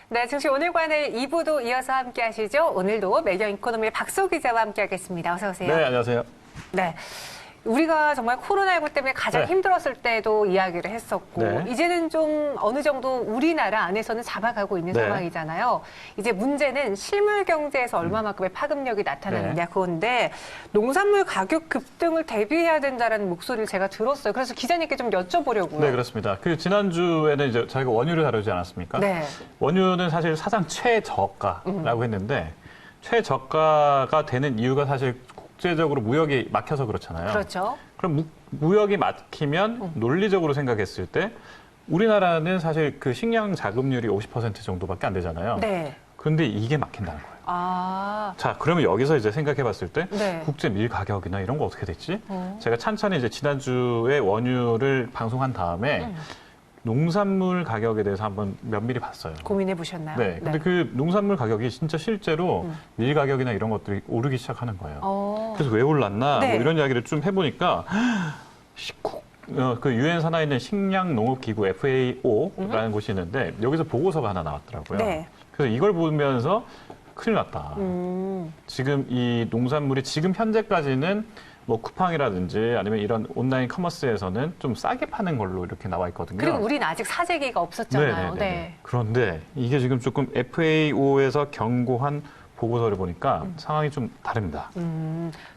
네, 증시 오늘과는 2부도 이어서 함께 하시죠. 오늘도 매경 이코노미의 박소 기자와 함께 하겠습니다. 어서 오세요. 네, 안녕하세요. 네. 우리가 정말 코로나19 때문에 가장 네. 힘들었을 때도 이야기를 했었고 네. 이제는 좀 어느 정도 우리나라 안에서는 잡아가고 있는 네. 상황이잖아요. 이제 문제는 실물 경제에서 얼마만큼의 파급력이 나타나느냐 그건데 농산물 가격 급등을 대비해야 된다는 목소리를 제가 들었어요. 그래서 기자님께 좀 여쭤보려고요. 네, 그렇습니다. 그 지난주에는 이제 저희가 원유를 다루지 않았습니까? 네. 원유는 사실 사상 최저가라고 했는데 최저가가 되는 이유가 사실 국제적으로 무역이 막혀서 그렇잖아요. 그렇죠. 그럼 무역이 막히면 논리적으로 생각했을 때 우리나라는 사실 그 식량 자급률이 50% 정도밖에 안 되잖아요. 네. 그런데 이게 막힌다는 거예요. 아. 자, 그러면 여기서 이제 생각해 봤을 때 네. 국제 밀 가격이나 이런 거 어떻게 됐지? 제가 찬찬히 이제 지난주에 원유를 방송한 다음에 농산물 가격에 대해서 한번 면밀히 봤어요. 고민해 보셨나요? 네. 근데 그 농산물 가격이 진짜 실제로 밀 가격이나 이런 것들이 오르기 시작하는 거예요. 그래서 왜 올랐나? 네. 뭐 이런 이야기를 좀 해보니까 그 유엔 산하에 있는 식량농업기구 FAO라는 곳이 있는데 여기서 보고서가 하나 나왔더라고요. 네. 그래서 이걸 보면서 큰일 났다. 지금 이 농산물이 지금 현재까지는 뭐 쿠팡이라든지 아니면 이런 온라인 커머스에서는 좀 싸게 파는 걸로 이렇게 나와 있거든요. 그리고 우리는 아직 사재기가 없었잖아요. 네네네. 네. 그런데 이게 지금 조금 FAO에서 경고한 보고서를 보니까 상황이 좀 다릅니다.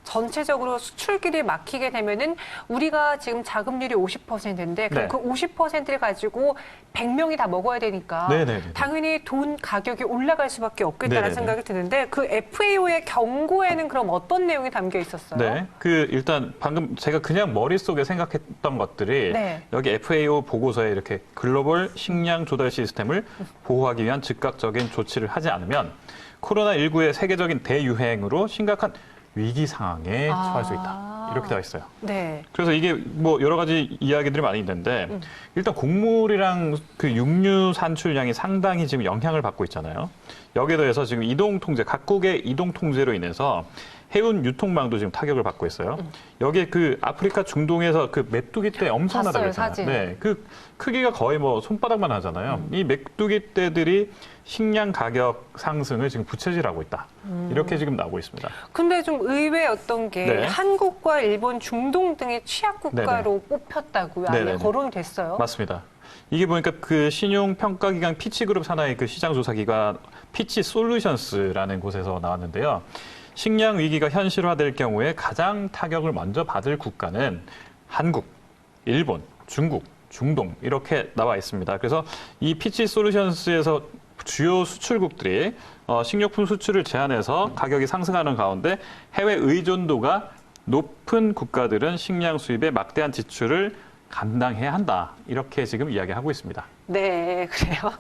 전체적으로 수출길이 막히게 되면은 우리가 지금 자급률이 50%인데 그럼 네. 그 50%를 가지고 100명이 다 먹어야 되니까 네네네. 당연히 돈 가격이 올라갈 수밖에 없겠다는 네네네. 생각이 드는데 그 FAO의 경고에는 그럼 어떤 내용이 담겨 있었어요? 네, 그 일단 방금 제가 그냥 머릿속에 생각했던 것들이 네. 여기 FAO 보고서에 이렇게 글로벌 식량 조달 시스템을 보호하기 위한 즉각적인 조치를 하지 않으면 코로나19의 세계적인 대유행으로 심각한 위기 상황에 처할 수 있다. 이렇게 되어 있어요. 네. 그래서 이게 뭐 여러 가지 이야기들이 많이 있는데 일단 곡물이랑 그 육류 산출량이 상당히 지금 영향을 받고 있잖아요. 여기에 더해서 지금 이동 통제, 각국의 이동 통제로 인해서 해운 유통망도 지금 타격을 받고 있어요. 여기에 그 아프리카 중동에서 그 메뚜기 떼 엄청나다고 봤어요, 했잖아요. 사진. 네, 그 크기가 거의 뭐 손바닥만 하잖아요. 이 메뚜기 떼들이 식량 가격 상승을 지금 부채질하고 있다. 이렇게 지금 나오고 있습니다. 근데 좀 의외였던 게 네. 한국과 일본, 중동 등의 취약 국가로 뽑혔다고요. 안에 네네네. 거론이 됐어요. 맞습니다. 이게 보니까 그 신용 평가 기관 피치그룹 산하의 그 시장 조사 기관 피치 솔루션스라는 곳에서 나왔는데요. 식량 위기가 현실화될 경우에 가장 타격을 먼저 받을 국가는 한국, 일본, 중국, 중동 이렇게 나와 있습니다. 그래서 이 피치 솔루션스에서 주요 수출국들이 식료품 수출을 제한해서 가격이 상승하는 가운데 해외 의존도가 높은 국가들은 식량 수입에 막대한 지출을 감당해야 한다. 이렇게 지금 이야기하고 있습니다. 네, 그래요.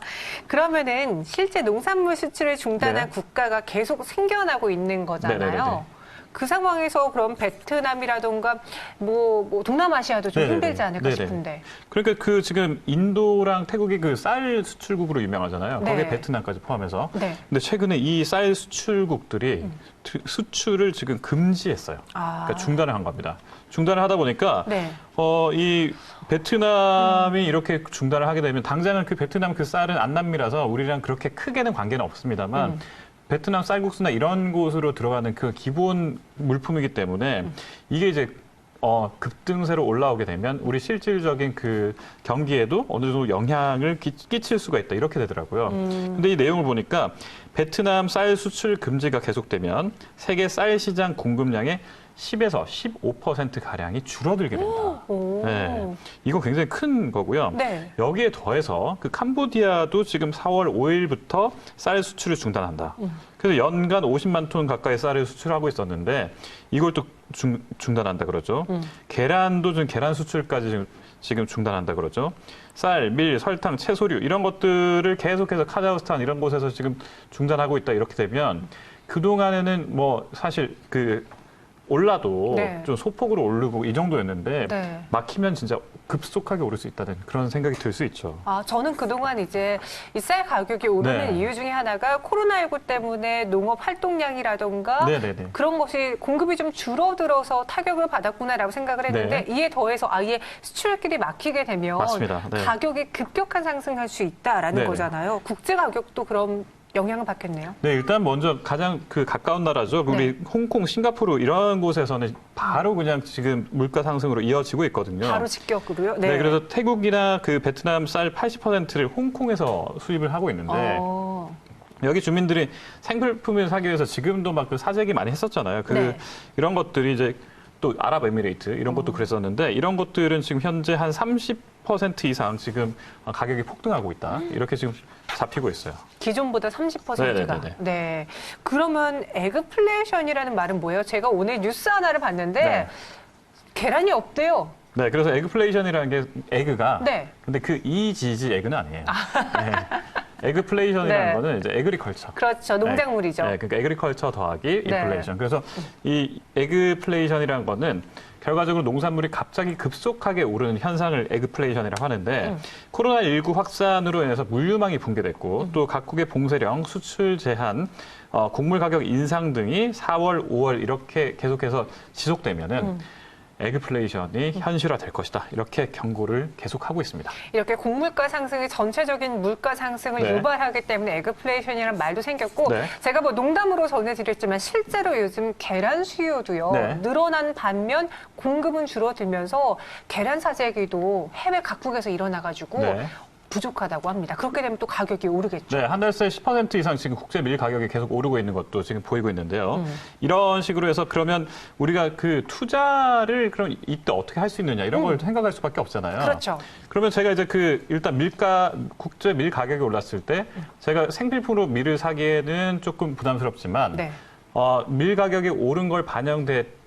그러면은 실제 농산물 수출을 중단한 네. 국가가 계속 생겨나고 있는 거잖아요. 네네네네. 그 상황에서 그럼 베트남이라던가 뭐 동남아시아도 좀 네네네. 힘들지 않을까 네네. 싶은데. 그러니까 그 지금 인도랑 태국이 그 쌀 수출국으로 유명하잖아요. 네. 거기에 베트남까지 포함해서. 네. 근데 최근에 이 쌀 수출국들이 수출을 지금 금지했어요. 그러니까 중단을 한 겁니다. 중단을 하다 보니까 네. 이 베트남이 이렇게 중단을 하게 되면 당장은 그 베트남 그 쌀은 안남미라서 우리랑 그렇게 크게는 관계는 없습니다만 베트남 쌀국수나 이런 곳으로 들어가는 그 기본 물품이기 때문에 이게 이제 급등세로 올라오게 되면 우리 실질적인 그 경기에도 어느 정도 영향을 끼칠 수가 있다 이렇게 되더라고요. 근데 이 내용을 보니까 베트남 쌀 수출 금지가 계속되면 세계 쌀 시장 공급량의 10에서 15% 가량이 줄어들게 됩니다. 오. 네, 이거 굉장히 큰 거고요. 네. 여기에 더해서 그 캄보디아도 지금 4월 5일부터 쌀 수출을 중단한다. 그래서 연간 50만 톤 가까이 쌀을 수출하고 있었는데 이걸 또 중단한다 그러죠. 계란도 지금 계란 수출까지 지금 중단한다 그러죠. 쌀, 밀, 설탕, 채소류 이런 것들을 계속해서 카자흐스탄 이런 곳에서 지금 중단하고 있다 이렇게 되면 그동안에는 뭐 사실 그 올라도 네. 좀 소폭으로 오르고 이 정도였는데 네. 막히면 진짜 급속하게 오를 수 있다는 그런 생각이 들 수 있죠. 저는 그동안 이제 이 쌀 가격이 오르는 네. 이유 중에 하나가 코로나19 때문에 농업 활동량이라던가 네네네. 그런 것이 공급이 좀 줄어들어서 타격을 받았구나라고 생각을 했는데 네. 이에 더해서 아예 수출길이 막히게 되면 맞습니다. 네. 가격이 급격한 상승할 수 있다라는 네네. 거잖아요. 국제 가격도 그럼 영향을 받겠네요. 네, 일단 먼저 가장 그 가까운 나라죠. 우리 네. 홍콩, 싱가포르 이런 곳에서는 바로 그냥 지금 물가 상승으로 이어지고 있거든요. 바로 직격으로요? 네, 그래서 태국이나 그 베트남 쌀 80%를 홍콩에서 수입을 하고 있는데 여기 주민들이 생필품을 사기 위해서 지금도 막 그 사재기 많이 했었잖아요. 네. 이런 것들이 이제 또 아랍에미레이트 이런 것도 그랬었는데 이런 것들은 지금 현재 한 30% 이상 지금 가격이 폭등하고 있다. 이렇게 지금 잡히고 있어요. 기존보다 30%가. 네네네네. 네. 그러면 에그플레이션이라는 말은 뭐예요? 제가 오늘 뉴스 하나를 봤는데 네. 계란이 없대요. 네, 그래서 에그플레이션이라는 게 에그가 네. 근데 그 EGG 에그는 아니에요. 네. 에그플레이션이라는 네. 거는 이제 에그리컬처. 그렇죠. 농작물이죠. 네, 그러니까 에그리컬처 더하기 네. 인플레이션. 그래서 이 에그플레이션이라는 거는 결과적으로 농산물이 갑자기 급속하게 오르는 현상을 에그플레이션이라고 하는데 코로나19 확산으로 인해서 물류망이 붕괴됐고 또 각국의 봉쇄령, 수출 제한, 곡물 가격 인상 등이 4월, 5월 이렇게 계속해서 지속되면은 에그플레이션이 현실화될 것이다. 이렇게 경고를 계속하고 있습니다. 이렇게 곡물가 상승이 전체적인 물가 상승을 네. 유발하기 때문에 에그플레이션이라는 말도 생겼고 네. 제가 뭐 농담으로 전해드렸지만 실제로 요즘 계란 수요도요. 네. 늘어난 반면 공급은 줄어들면서 계란 사재기도 해외 각국에서 일어나가지고 네. 부족하다고 합니다. 그렇게 되면 또 가격이 오르겠죠. 네, 한 달 새 10% 이상 지금 국제 밀 가격이 계속 오르고 있는 것도 지금 보이고 있는데요. 이런 식으로 해서 그러면 우리가 그 투자를 그럼 이때 어떻게 할 수 있느냐 이런 걸 생각할 수밖에 없잖아요. 그렇죠. 그러면 제가 이제 그 일단 국제 밀 가격이 올랐을 때 제가 생필품으로 밀을 사기에는 조금 부담스럽지만 네. 밀 가격이 오른 걸 반영된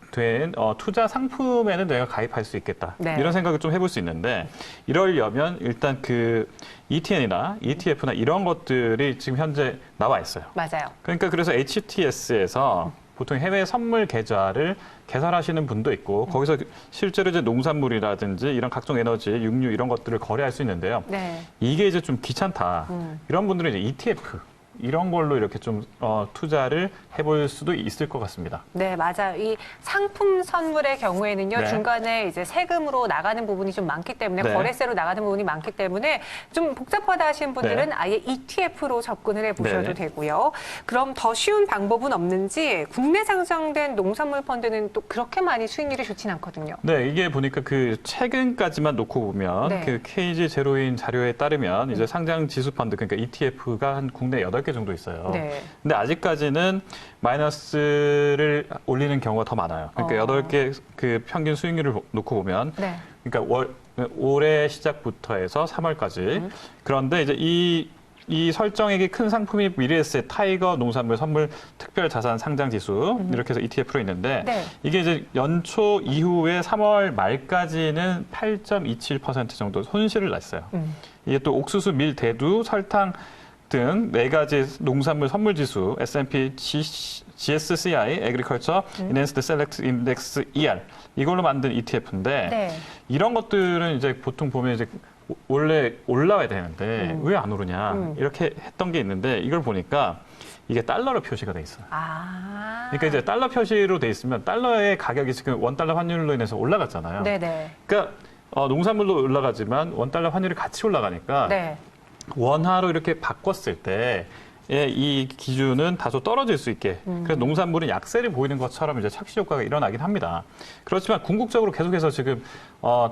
투자 상품에는 내가 가입할 수 있겠다. 네. 이런 생각을 좀 해볼 수 있는데 이러려면 일단 그 ETN이나 ETF나 이런 것들이 지금 현재 나와 있어요. 맞아요. 그러니까 그래서 HTS에서 보통 해외 선물 계좌를 개설하시는 분도 있고 거기서 실제로 이제 농산물이라든지 이런 각종 에너지, 육류 이런 것들을 거래할 수 있는데요. 네. 이게 이제 좀 귀찮다. 이런 분들은 이제 ETF 이런 걸로 이렇게 좀 투자를 해볼 수도 있을 것 같습니다. 네, 맞아요. 이 상품 선물의 경우에는요, 네. 중간에 이제 세금으로 나가는 부분이 좀 많기 때문에, 네. 거래세로 나가는 부분이 많기 때문에 좀 복잡하다 하시는 분들은 네. 아예 ETF로 접근을 해보셔도 네. 되고요. 그럼 더 쉬운 방법은 없는지 국내 상장된 농산물 펀드는 또 그렇게 많이 수익률이 좋진 않거든요. 네, 이게 보니까 그 최근까지만 놓고 보면 네. 그 KG 제로인 자료에 따르면 이제 상장 지수 펀드 그러니까 ETF가 한 국내 8개 정도 있어요. 네. 근데 아직까지는 마이너스를 올리는 경우가 더 많아요. 그러니까 8개 그 평균 수익률을 놓고 보면 네. 그러니까 올해 시작부터 해서 3월까지. 그런데 이제 이 설정액이 큰 상품이 미래에셋, 타이거, 농산물, 선물, 특별 자산 상장 지수 이렇게 해서 ETF로 있는데 네. 이게 이제 연초 이후에 3월 말까지는 8.27% 정도 손실을 났어요. 이게 또 옥수수, 밀, 대두, 설탕 등 4가지 농산물 선물 지수 S&P GSCI Agriculture Enhanced Select Index ER 이걸로 만든 ETF인데 네. 이런 것들은 이제 보통 보면 이제 원래 올라와야 되는데 왜 안 오르냐 이렇게 했던 게 있는데 이걸 보니까 이게 달러로 표시가 돼 있어요. 아. 그러니까 이제 달러 표시로 돼 있으면 달러의 가격이 지금 원달러 환율로 인해서 올라갔잖아요. 네네. 그러니까 농산물도 올라가지만 원달러 환율이 같이 올라가니까 네. 원화로 이렇게 바꿨을 때 이 기준은 다소 떨어질 수 있게 그래서 농산물은 약세를 보이는 것처럼 이제 착시 효과가 일어나긴 합니다. 그렇지만 궁극적으로 계속해서 지금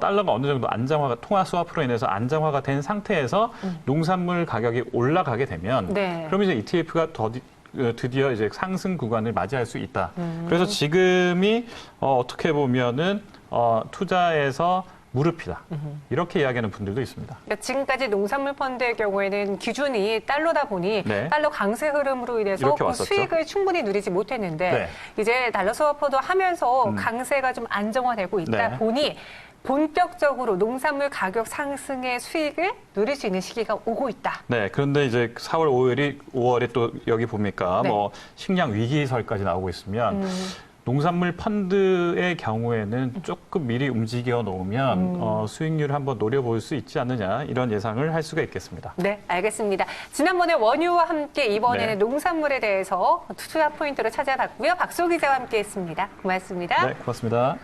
달러가 어느 정도 안정화가 통화 스와프로 인해서 안정화가 된 상태에서 농산물 가격이 올라가게 되면 네. 그럼 이제 ETF가 드디어 이제 상승 구간을 맞이할 수 있다. 그래서 지금이 어떻게 보면은 투자에서 무릎이다. 이렇게 이야기하는 분들도 있습니다. 그러니까 지금까지 농산물 펀드의 경우에는 기준이 달러다 보니 네. 달러 강세 흐름으로 인해서 이렇게 그 왔었죠. 수익을 충분히 누리지 못했는데 네. 이제 달러 스와프도 하면서 강세가 좀 안정화되고 있다 네. 보니 본격적으로 농산물 가격 상승의 수익을 누릴 수 있는 시기가 오고 있다. 네, 그런데 이제 4월 5월에 또 여기 보니까 네. 뭐 식량 위기설까지 나오고 있으면 농산물 펀드의 경우에는 조금 미리 움직여 놓으면 수익률을 한번 노려볼 수 있지 않느냐 이런 예상을 할 수가 있겠습니다. 네, 알겠습니다. 지난번에 원유와 함께 이번에는 농산물에 대해서 투자 포인트로 찾아봤고요. 박소 기자와 함께했습니다. 고맙습니다. 네, 고맙습니다.